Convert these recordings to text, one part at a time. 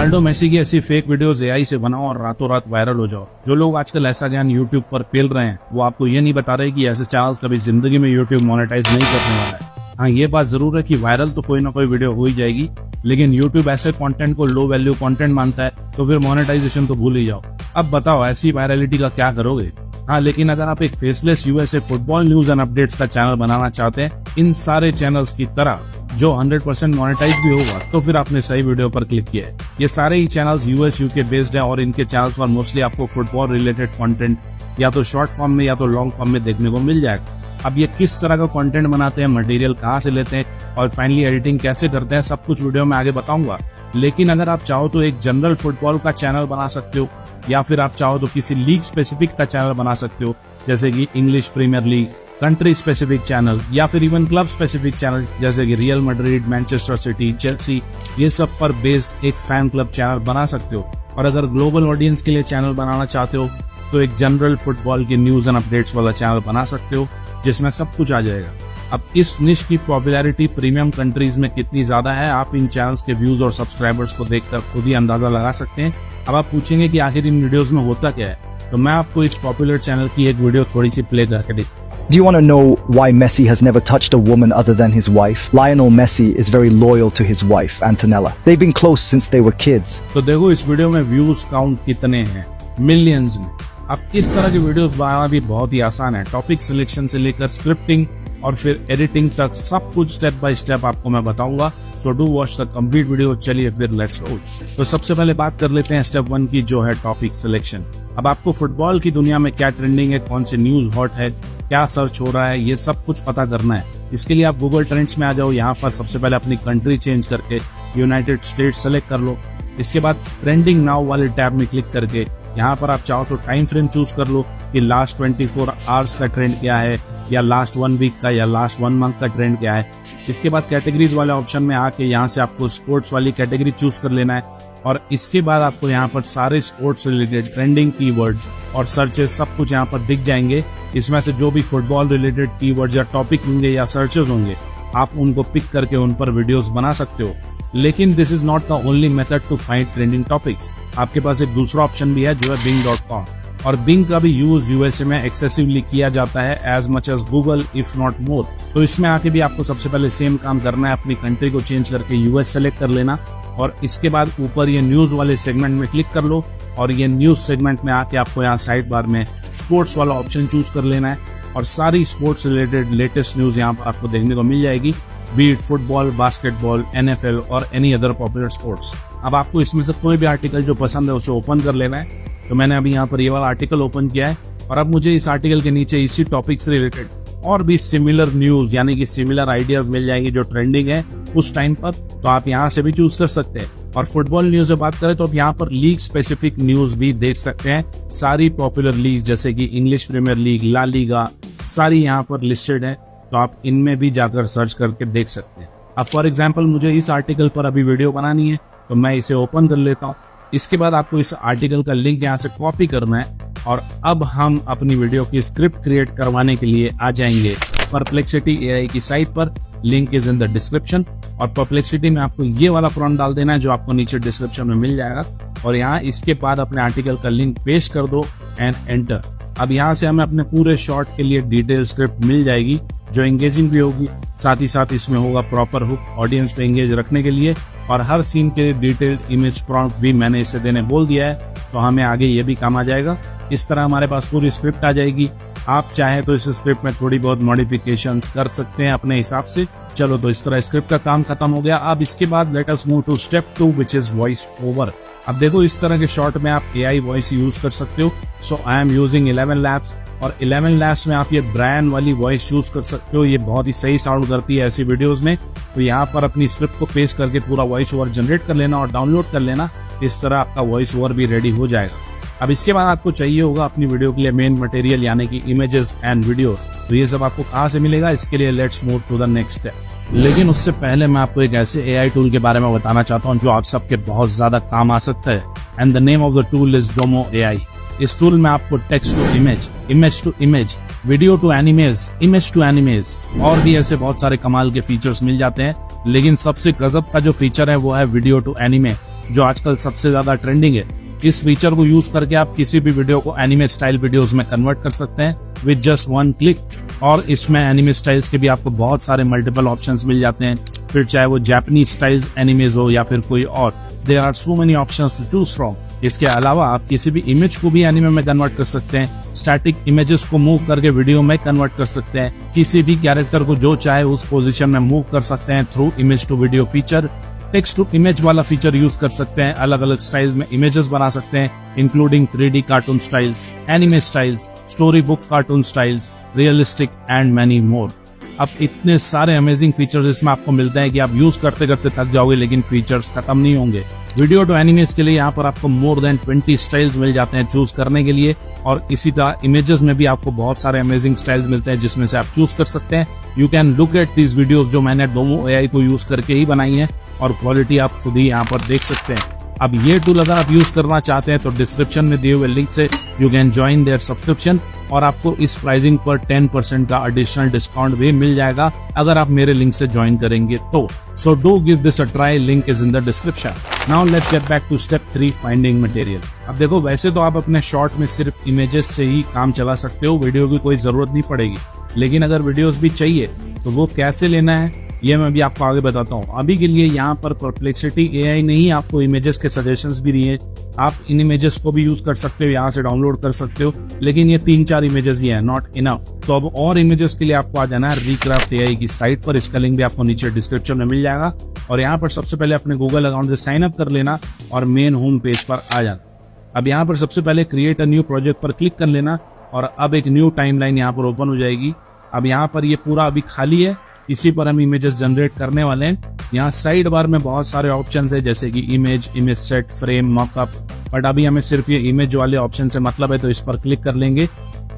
Ronaldo Messi की ऐसी fake videos AI से बनाओ और रातों रात वायरल हो जाओ। जो लोग आजकल ऐसा ज्ञान यूट्यूब पर पेल रहे हैं वो आपको ये नहीं बता रहे कि ऐसे चैनल्स कभी जिंदगी में यूट्यूब मोनेटाइज नहीं करने वाला है। हाँ, ये बात जरूर है कि वायरल तो कोई ना कोई वीडियो हो ही जाएगी, लेकिन यूट्यूब ऐसे कंटेंट को लो वैल्यू कंटेंट मानता है तो फिर मोनेटाइजेशन तो भूल ही जाओ। अब बताओ ऐसी वायरलिटी का क्या करोगे। हाँ, लेकिन अगर आप एक faceless USA football news and updates का चैनल बनाना चाहते हैं इन सारे चैनल्स की तरह जो 100% मोनेटाइज भी होगा, तो फिर आपने सही वीडियो पर क्लिक किया है। ये सारे ही चैनल्स यूएस यूके बेस्ड हैं और इनके चैनल्स पर मोस्टली आपको फुटबॉल रिलेटेड कंटेंट या तो शॉर्ट फॉर्म में या तो लॉन्ग फॉर्म में देखने को मिल जाएगा। अब ये किस तरह का कंटेंट बनाते हैं, मटेरियल कहाँ से लेते हैं और फाइनली एडिटिंग कैसे करते हैं, सब कुछ वीडियो में आगे बताऊंगा। लेकिन अगर आप चाहो तो एक जनरल फुटबॉल का चैनल बना सकते हो, या फिर आप चाहो तो किसी लीग स्पेसिफिक का चैनल बना सकते हो, जैसे कि English Premier League, country specific channel या फिर इवन क्लब स्पेसिफिक चैनल जैसे कि Real Madrid, Manchester City, Chelsea, ये सब पर बेस्ड एक फैन क्लब चैनल बना सकते हो। और अगर ग्लोबल ऑडियंस के लिए चैनल बनाना चाहते हो तो एक जनरल फुटबॉल की न्यूज एंड अपडेट्स वाला चैनल बना सकते हो जिसमें सब कुछ आ जाएगा। अब इस निश की पॉपुलैरिटी प्रीमियम कंट्रीज में कितनी ज्यादा है आप इन चैनल्स के व्यूज और सब्सक्राइबर्स को देखकर खुद ही अंदाजा लगा सकते हैं। अब आप पूछेंगे कि आखिर इन वीडियोस में होता क्या है, तो मैं आपको इस पॉपुलर चैनल की एक वीडियो थोड़ी सी प्ले करके दिखाऊंगा। Do you want to know why Messi has never touched a woman other than his wife? Lionel Messi is very loyal to his wife, Antonella. They've been close since they were kids. तो देखो इस video में views count कितने हैं, millions में। अब इस तरह की वीडियोस बनाना भी बहुत ही आसान है। टॉपिक सिलेक्शन से लेकर स्क्रिप्टिंग और फिर एडिटिंग तक सब कुछ स्टेप बाय स्टेप आपको मैं बताऊंगा। So do watch the complete video. चलिए फिर लेट्स गो। तो सबसे पहले बात कर लेते हैं स्टेप 1 की, जो है टॉपिक सिलेक्शन। अब आपको फुटबॉल की दुनिया में क्या ट्रेंडिंग है, कौन सी न्यूज हॉट है, क्या सर्च हो रहा है, ये सब कुछ पता करना है। इसके लिए आप गूगल ट्रेंड्स में आ जाओ। यहाँ पर सबसे पहले अपनी कंट्री चेंज करके यूनाइटेड स्टेट्स सेलेक्ट कर लो। इसके बाद ट्रेंडिंग नाउ वाले टैब में क्लिक करके यहाँ पर आप चाहो तो टाइम फ्रेम चूज कर लो कि लास्ट 24 आवर्स का ट्रेंड क्या है, या लास्ट 1 वीक का, या लास्ट 1 मंथ का ट्रेंड क्या है। इसके बाद कैटेगरीज वाले ऑप्शन में आके यहाँ से आपको स्पोर्ट्स वाली कैटेगरी चूज कर लेना है। और इसके बाद आपको यहाँ पर सारे स्पोर्ट्स रिलेटेड ट्रेंडिंग कीवर्ड्स और सर्चेस सब कुछ यहाँ पर दिख जाएंगे। इसमें से जो भी फुटबॉल रिलेटेड कीवर्ड्स या टॉपिक होंगे या सर्चेस होंगे, आप उनको पिक करके उन पर वीडियोस बना सकते हो। लेकिन this is not the only method to find trending topics. आपके पास एक दूसरा ऑप्शन भी है जो है Bing.com, और Bing का भी यूज यूएसए में एक्सेसिवली किया जाता है as much as Google if not more. तो इसमें आके भी आपको सबसे पहले सेम काम करना है, अपनी कंट्री को चेंज करके यूएस सेलेक्ट कर लेना और इसके बाद ऊपर ये न्यूज वाले सेगमेंट में क्लिक कर लो और ये न्यूज सेगमेंट में आके आपको यहाँ साइड बार में स्पोर्ट्स वाला ऑप्शन चूज कर लेना है और सारी स्पोर्ट्स रिलेटेड लेटेस्ट न्यूज यहाँ पर आपको देखने को मिल जाएगी, बीट फुटबॉल, बास्केटबॉल, NFL और एनी अदर पॉपुलर स्पोर्ट्स। अब आपको इसमें से कोई भी आर्टिकल जो पसंद है उसे ओपन कर लेना है। तो मैंने अभी यहाँ पर ये वाला आर्टिकल ओपन किया है और अब मुझे इस आर्टिकल के नीचे इसी टॉपिक से रिलेटेड और भी सिमिलर न्यूज यानी कि सिमिलर आइडियाज मिल जाएंगे जो ट्रेंडिंग है उस टाइम पर, तो आप यहाँ से भी चूज कर सकते हैं। और फुटबॉल न्यूज से बात करें तो आप यहाँ पर लीग स्पेसिफिक न्यूज भी देख सकते हैं। सारी पॉपुलर लीग जैसे कि English Premier League, La Liga, सारी यहाँ पर लिस्टेड है, तो आप इनमें भी जाकर सर्च करके देख सकते हैं। अब फॉर एग्जाम्पल मुझे इस आर्टिकल पर अभी वीडियो बनानी है तो मैं इसे ओपन कर लेता हूँ। इसके बाद आपको इस आर्टिकल का लिंक यहाँ से कॉपी करना है और अब हम अपनी वीडियो की स्क्रिप्ट क्रिएट करवाने के लिए आ जाएंगे परप्लेक्सिटी AI की साइट पर। Link is in the description. और परप्लेक्सिटी में आपको ये वाला प्रॉम्प्ट डाल देना है जो आपको नीचे डिस्क्रिप्शन में मिल जाएगा और यहाँ इसके बाद अपने आर्टिकल का लिंक पेस्ट कर दो एंड एंटर। अब यहाँ से हमें अपने पूरे शॉर्ट के लिए डिटेल स्क्रिप्ट मिल जाएगी जो एंगेजिंग भी होगी, साथ ही साथ इसमें होगा प्रॉपर हुक ऑडियंस को एंगेज रखने के लिए, और हर सीन के डिटेल्ड इमेज प्रॉम्प्ट भी मैंने इसे देने बोल दिया है, तो हमें आगे ये भी काम आ जाएगा। इस तरह हमारे पास पूरी स्क्रिप्ट आ जाएगी। आप चाहे तो इस स्क्रिप्ट में थोड़ी बहुत मॉडिफिकेशंस कर सकते हैं अपने हिसाब से। चलो, तो इस तरह स्क्रिप्ट का काम खत्म हो गया। अब इसके बाद let us move to step 2 which is voice over. अब देखो इस तरह के शॉर्ट में आप AI वॉइस यूज कर सकते हो। सो आई एम यूजिंग 11 Labs और 11 Labs में आप ये ब्रायन वाली वॉइस यूज कर सकते हो। ये बहुत ही सही साउंड करती है ऐसी वीडियोस में। तो यहाँ पर अपनी स्क्रिप्ट को पेस्ट करके पूरा वॉइस ओवर जनरेट कर लेना और डाउनलोड कर लेना। इस तरह आपका वॉइस ओवर भी रेडी हो जाएगा। अब इसके बाद आपको चाहिए होगा अपनी वीडियो के लिए मेन मटेरियल यानी कि इमेजेस एंड वीडियोस। तो ये सब आपको कहाँ से मिलेगा, इसके लिए let's move to the next step. लेकिन उससे पहले मैं आपको एक ऐसे AI टूल के बारे में बताना चाहता हूँ जो आप सबके बहुत ज्यादा काम आ सकता है। And the name of the tool is Domo AI। इस टूल में आपको text to image, image to image, video to एनिमेज, इमेज टू एनिमेज और भी ऐसे बहुत सारे कमाल के फीचर्स मिल जाते हैं। लेकिन सबसे गजब का जो फीचर है वो है वीडियो टू एनिमे। जो आजकल सबसे ज्यादा ट्रेंडिंग है। इस फीचर को यूज करके आप किसी भी वीडियो को एनिमे स्टाइल वीडियोस में कन्वर्ट कर सकते हैं विद जस्ट वन क्लिक। और इसमें एनिमे स्टाइल्स के भी आपको बहुत सारे मल्टीपल ऑप्शंस मिल जाते हैं, फिर चाहे वो जापानीज स्टाइल्स एनिमेज हो या फिर कोई और। There are so many options to choose from. इसके अलावा आप किसी भी इमेज को भी एनिमे में कन्वर्ट कर सकते हैं, स्टैटिक इमेजेस को मूव करके वीडियो में कन्वर्ट कर सकते हैं, किसी भी कैरेक्टर को जो चाहे उस पोजीशन में मूव कर सकते हैं through image to video feature. Text to image वाला फीचर यूज कर सकते हैं, अलग अलग स्टाइल में इमेजेस बना सकते हैं, including 3D cartoon styles, anime styles, story book cartoon styles, realistic and many more. अब इतने सारे अमेजिंग फीचर्स इसमें आपको मिलते हैं कि आप यूज करते करते थक जाओगे, लेकिन फीचर्स खत्म नहीं होंगे। वीडियो टू एनिमेस के लिए यहाँ पर आपको मोर देन 20 स्टाइल्स मिल जाते हैं चूज करने के लिए, और इसी तरह इमेजेस में भी आपको बहुत सारे अमेजिंग स्टाइल्स मिलते हैं जिसमें से आप चूज कर सकते हैं। You can look at these videos जो मैंने डोमो AI को यूज करके ही बनाई है, और क्वालिटी आप खुद ही यहाँ पर देख सकते हैं। अब ये टूल अगर आप यूज करना चाहते हैं तो डिस्क्रिप्शन में दिए हुए लिंक से you can join their subscription, और आपको इस प्राइसिंग पर 10% का एडिशनल डिस्काउंट भी मिल जाएगा अगर आप मेरे लिंक से ज्वाइन करेंगे तो। So do give this a try, link is in the description. Now let's get back to step 3, finding material. अब देखो, वैसे तो आप अपने शॉर्ट में सिर्फ इमेजेस से ही काम चला सकते हो, वीडियो की कोई जरूरत नहीं पड़ेगी, लेकिन अगर वीडियोस भी चाहिए तो वो कैसे लेना है ये मैं भी आपको आगे बताता हूँ। अभी के लिए यहाँ पर परप्लेक्सिटी AI ने ही आपको इमेजेस के सजेशंस भी दिए। आप इन इमेजेस को भी यूज कर सकते हो, यहाँ से डाउनलोड कर सकते हो, लेकिन ये 3-4 इमेजेस ही है, नॉट इनफ। तो अब और इमेजेस के लिए आपको आ जाना है रिक्राफ्ट AI की साइट पर। इसका लिंक भी आपको नीचे डिस्क्रिप्शन में मिल जाएगा, और यहाँ पर सबसे पहले अपने गूगल अकाउंट से साइन अप कर लेना और मेन होम पेज पर आ जाना। अब यहाँ पर सबसे पहले क्रिएट अ न्यू प्रोजेक्ट पर क्लिक कर लेना, और अब एक न्यू टाइमलाइन यहाँ पर ओपन हो जाएगी। अब यहाँ पर ये पूरा अभी खाली है, इसी पर हम इमेजेस जनरेट करने वाले हैं। यहाँ साइड बार में बहुत सारे ऑप्शंस है, जैसे कि image set, frame, mock-up, but अभी हमें सिर्फ ये इमेज वाले ऑप्शन से मतलब है, तो इस पर क्लिक कर लेंगे।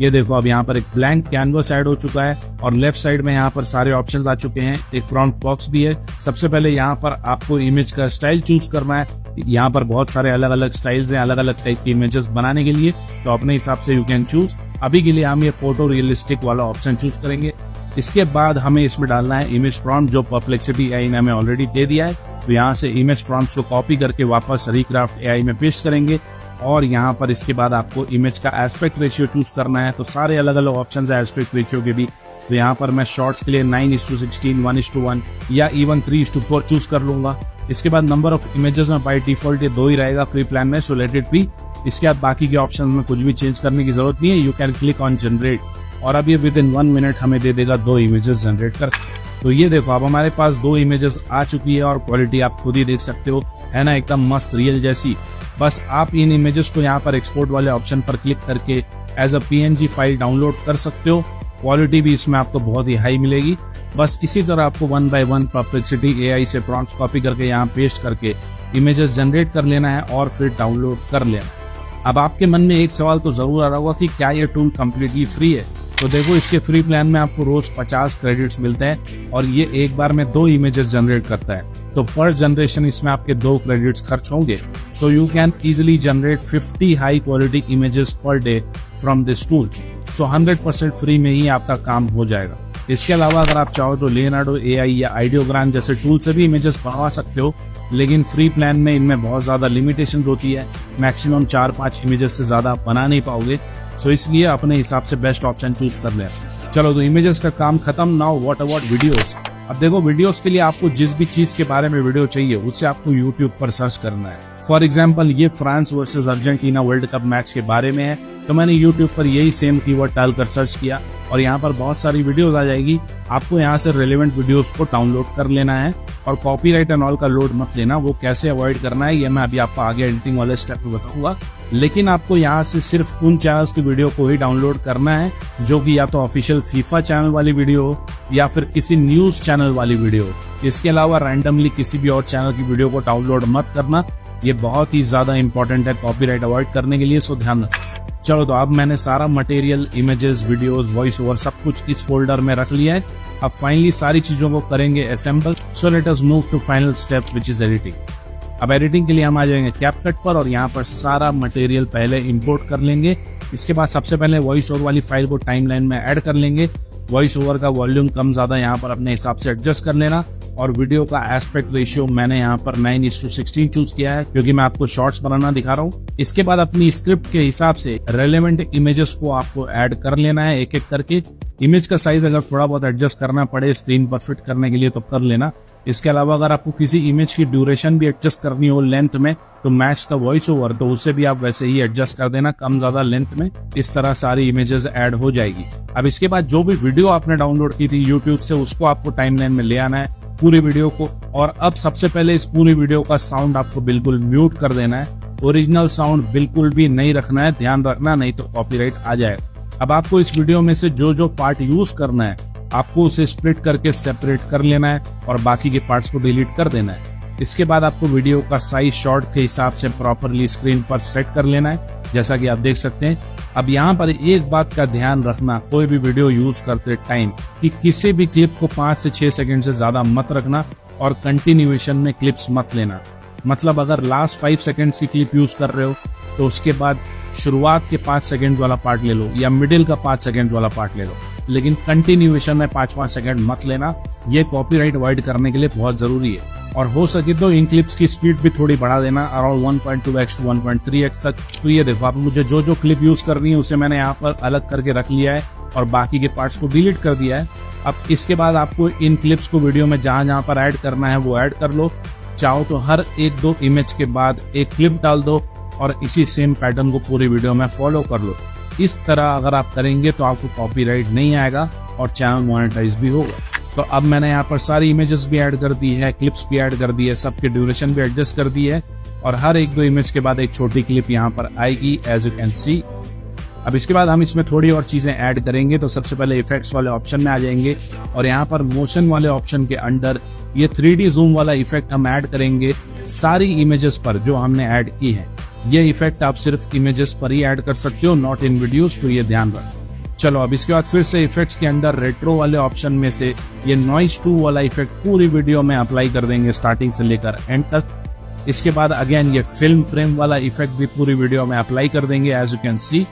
ये देखो, अब यहाँ पर एक ब्लैंक कैनवस ऐड हो चुका है, और लेफ्ट साइड में यहाँ पर सारे ऑप्शंस आ चुके हैं, एक प्रॉम्प्ट बॉक्स भी है। सबसे पहले यहाँ पर आपको इमेज का स्टाइल चूज करना है। यहाँ पर बहुत सारे अलग अलग स्टाइल्स हैं, अलग अलग टाइप की इमेजेस बनाने के लिए, तो अपने हिसाब से यू कैन चूज। अभी के लिए हम ये फोटो रियलिस्टिक वाला ऑप्शन चूज करेंगे। इसके बाद हमें इसमें डालना है इमेज प्रॉम्प्ट, जो परप्लेक्सिटी AI ने हमें ऑलरेडी दे दिया है। तो यहाँ से इमेज प्रॉम्प्ट्स को कॉपी करके वापस रिक्राफ्ट AI में पेस्ट करेंगे, और यहाँ पर इसके बाद आपको इमेज का एस्पेक्ट रेशियो चूज करना है। तो सारे अलग अलग ऑप्शन है एस्पेक्ट रेशियो के भी। तो यहाँ पर मैं शॉर्ट्स के लिए 9:16, 1:1 या इवन 3:4 चूज कर लूंगा। इसके बाद नंबर ऑफ इमेजेस में बाय डिफॉल्ट ये 2 ही रहेगा फ्री प्लान में, सो लेट इट बी। इसके बाद बाकी के ऑप्शन में कुछ भी चेंज करने की जरूरत नहीं है, you can click on generate, और अब ये विद इन 1 मिनट हमें दे देगा 2 इमेजेस जनरेट कर। तो ये देखो, अब हमारे पास 2 इमेजेस आ चुकी है, और क्वालिटी आप खुद ही देख सकते हो, है ना, एकदम मस्त रियल जैसी। बस आप इन इमेजेस को यहाँ पर एक्सपोर्ट वाले ऑप्शन पर क्लिक करके as a PNG file download कर सकते हो। क्वालिटी भी इसमें आपको बहुत ही हाई मिलेगी। बस इसी तरह आपको 1 by 1 परप्लेक्सिटी AI से प्रॉम्प्ट्स कॉपी करके यहाँ पेस्ट करके इमेजेस जनरेट कर लेना है, और फिर डाउनलोड कर लेना। अब आपके मन में एक सवाल तो जरूर आ रहा होगा कि क्या ये टूल कम्प्लीटली फ्री है। तो देखो, इसके फ्री प्लान में आपको रोज 50 क्रेडिट्स मिलते हैं, और ये एक बार में 2 इमेजेस जनरेट करता है। तो पर जनरेशन इसमें आपके 2 क्रेडिट्स खर्च होंगे। So you can easily generate 50 high quality images per day from this tool. So 100% free में ही आपका काम हो जाएगा। इसके अलावा अगर आप चाहो तो लियोनार्डो AI या आइडियोग्राम जैसे टूल से भी इमेजेस बनवा सकते हो, लेकिन फ्री प्लान में इनमें बहुत ज्यादा लिमिटेशंस होती है, मैक्सिमम 4-5 इमेजेस से ज्यादा आप बना नहीं पाओगे। सो इसलिए अपने हिसाब से बेस्ट ऑप्शन चूज कर लें। चलो, तो इमेजेस का काम खत्म। Now what about videos. अब देखो, वीडियोस के लिए आपको जिस भी चीज के बारे में वीडियो चाहिए उससे आपको यूट्यूब पर सर्च करना है। फॉर एग्जाम्पल, ये France versus Argentina world cup match के बारे में है, तो मैंने यूट्यूब पर यही सेम कीवर्ड डालकर सर्च किया, और यहाँ पर बहुत सारी वीडियोस आ जाएगी। आपको यहाँ से रेलेवेंट वीडियोस को डाउनलोड कर लेना है, और कॉपीराइट एंड ऑल का लोड मत लेना। वो कैसे अवॉइड करना है ये मैं अभी आपको आगे एडिटिंग वाले स्टेप में बताऊंगा। लेकिन आपको यहाँ से सिर्फ उन चैनल्स की वीडियो को ही डाउनलोड करना है जो कि या तो ऑफिशियल फीफा चैनल वाली वीडियो हो या फिर किसी न्यूज चैनल वाली वीडियो हो। इसके अलावा रैंडमली किसी भी और चैनल की वीडियो को डाउनलोड मत करना, ये बहुत ही ज्यादा इंपॉर्टेंट है कॉपीराइट अवॉइड करने के लिए, सो ध्यान रखना। चलो, तो अब मैंने सारा material, images, videos, voice over सब कुछ इस फोल्डर में रख लिया है। अब फाइनली सारी चीजों को करेंगे assemble. So let us move to final step which is editing. अब एडिटिंग के लिए हम आ जाएंगे कैपकट पर, और यहाँ पर सारा मटेरियल पहले इंपोर्ट कर लेंगे। इसके बाद सबसे पहले वॉइस ओवर वाली फाइल को टाइमलाइन में ऐड कर लेंगे। वॉइस ओवर का वॉल्यूम कम ज्यादा यहाँ पर अपने हिसाब से एडजस्ट कर लेना। और वीडियो का एस्पेक्ट रेशियो मैंने यहाँ पर 9:16 चूज किया है, क्योंकि मैं आपको शॉर्ट्स बनाना दिखा रहा हूँ। इसके बाद अपनी स्क्रिप्ट के हिसाब से रेलेवेंट इमेजेस को आपको ऐड कर लेना है एक एक करके। इमेज का साइज अगर थोड़ा बहुत एडजस्ट करना पड़े स्क्रीन पर फिट करने के लिए तो कर लेना। इसके अलावा अगर आपको किसी इमेज की ड्यूरेशन भी एडजस्ट करनी हो लेंथ में तो मैच द वॉइस ओवर, तो उसे भी आप वैसे ही एडजस्ट कर देना कम ज्यादा लेंथ में। इस तरह सारी इमेजेस ऐड हो जाएगी। अब इसके बाद जो भी वीडियो आपने डाउनलोड की थी यूट्यूब से उसको आपको टाइमलाइन में ले आना है पूरी वीडियो को। और अब सबसे पहले इस पूरी वीडियो का साउंड आपको बिल्कुल म्यूट कर देना है। ओरिजिनल साउंड बिल्कुल भी नहीं रखना है, ध्यान रखना, नहीं तो कॉपीराइट आ जाएगा। अब आपको इस वीडियो में से जो जो पार्ट यूज करना है आपको उसे स्प्लिट करके सेपरेट कर लेना है और बाकी के पार्ट्स को डिलीट कर देना है। इसके बाद आपको वीडियो का साइज शॉर्ट के हिसाब से प्रॉपरली स्क्रीन पर सेट कर लेना है, जैसा कि आप देख सकते हैं। अब यहाँ पर एक बात का ध्यान रखना कोई भी वीडियो यूज करते टाइम कि किसी भी क्लिप को 5 से 6 सेकंड से ज्यादा मत रखना और कंटिन्यूएशन में क्लिप्स मत लेना। मतलब अगर लास्ट 5 सेकंड्स की क्लिप यूज कर रहे हो तो उसके बाद शुरुआत के 5 सेकंड वाला पार्ट ले लो या मिडिल का 5 सेकंड वाला पार्ट ले लो, लेकिन कंटिन्यूएशन में 5-5 सेकंड मत लेना। ये कॉपीराइट अवॉइड करने के लिए बहुत जरूरी है। और हो सके तो इन क्लिप्स की स्पीड भी थोड़ी बढ़ा देना अराउंड 1.2x to 1.3x तक। तो ये देखो, आप मुझे जो जो क्लिप यूज करनी है उसे मैंने यहाँ पर अलग करके रख लिया है और बाकी के पार्ट्स को डिलीट कर दिया है। अब इसके बाद आपको इन क्लिप्स को वीडियो में जहां जहां पर ऐड करना है वो ऐड कर लो। चाहो तो हर 1-2 इमेज के बाद एक क्लिप डाल दो और इसी सेम पैटर्न को पूरी वीडियो में फॉलो कर लो। इस तरह अगर आप करेंगे तो आपको कॉपीराइट नहीं आएगा और चैनल मोनेटाइज भी होगा। तो अब मैंने यहाँ पर सारी इमेजेस भी ऐड कर दी है, क्लिप्स भी ऐड कर दी है, सबके ड्यूरेशन भी एडजस्ट कर दी है और हर 1-2 इमेज के बाद एक छोटी क्लिप यहाँ पर आएगी एज यू कैन सी। अब इसके बाद हम इसमें थोड़ी और चीजें ऐड करेंगे। तो सबसे पहले इफेक्ट्स वाले ऑप्शन में आ जाएंगे और यहाँ पर मोशन वाले ऑप्शन के अंडर ये 3D जूम वाला इफेक्ट हम ऐड करेंगे सारी इमेजेस पर जो हमने ऐड की है। ये इफेक्ट आप सिर्फ इमेजेस पर ही ऐड कर सकते हो, नॉट इन वीडियोस, तो ये ध्यान रखो। चलो अब इसके बाद फिर से इफेक्ट्स के अंदर रेट्रो वाले ऑप्शन में से ये नॉइस 2 वाला इफेक्ट पूरी वीडियो में अप्लाई कर देंगे स्टार्टिंग से लेकर एंड तक। इसके बाद अगेन ये फिल्म फ्रेम वाला इफेक्ट भी पूरी वीडियो में अप्लाई कर देंगे एज यू कैन सी।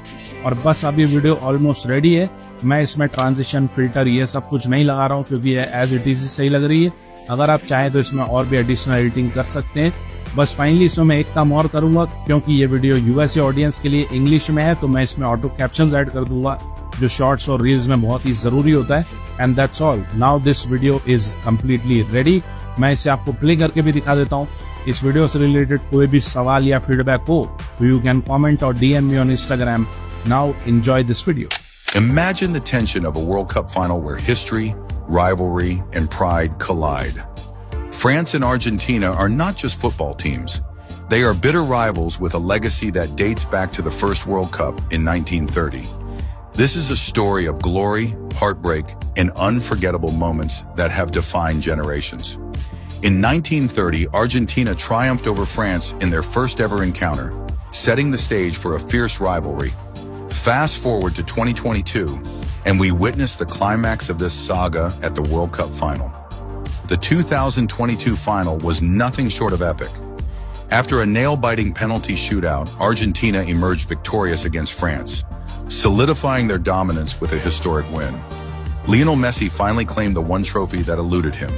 और बस अब ये वीडियो ऑलमोस्ट रेडी है। मैं इसमें ट्रांजिशन, फिल्टर ये सब कुछ नहीं लगा रहा हूँ क्योंकि ये एज इट इज सही लग रही है। अगर आप चाहें तो इसमें और भी एडिशनल एडिटिंग कर सकते हैं। बस फाइनली इसमें मैं एक काम और करूंगा, क्योंकि ये वीडियो यूएसए ऑडियंस के लिए इंग्लिश में है तो मैं इसमें ऑटो कैप्शंस ऐड कर दूंगा जो शॉर्ट्स और रील्स में बहुत ही जरूरी होता है। And that's all, now this video is completely ready. मैं इसे आपको प्ले करके भी दिखा देता हूँ। इस वीडियो से रिलेटेड कोई भी सवाल या फीडबैक हो तो यू कैन कॉमेंट और DM me on Instagram. Now enjoy this video. Imagine the tension of a World Cup final where history, rivalry, and pride collide. France and Argentina are not just football teams. They are bitter rivals with a legacy that dates back to the first World Cup in 1930. This is a story of glory, heartbreak, and unforgettable moments that have defined generations. In 1930, Argentina triumphed over France in their first ever encounter, setting the stage for a fierce rivalry. Fast forward to 2022, and we witness the climax of this saga at the World Cup final. The 2022 final was nothing short of epic. After a nail-biting penalty shootout, Argentina emerged victorious against France, solidifying their dominance with a historic win. Lionel Messi finally claimed the one trophy that eluded him.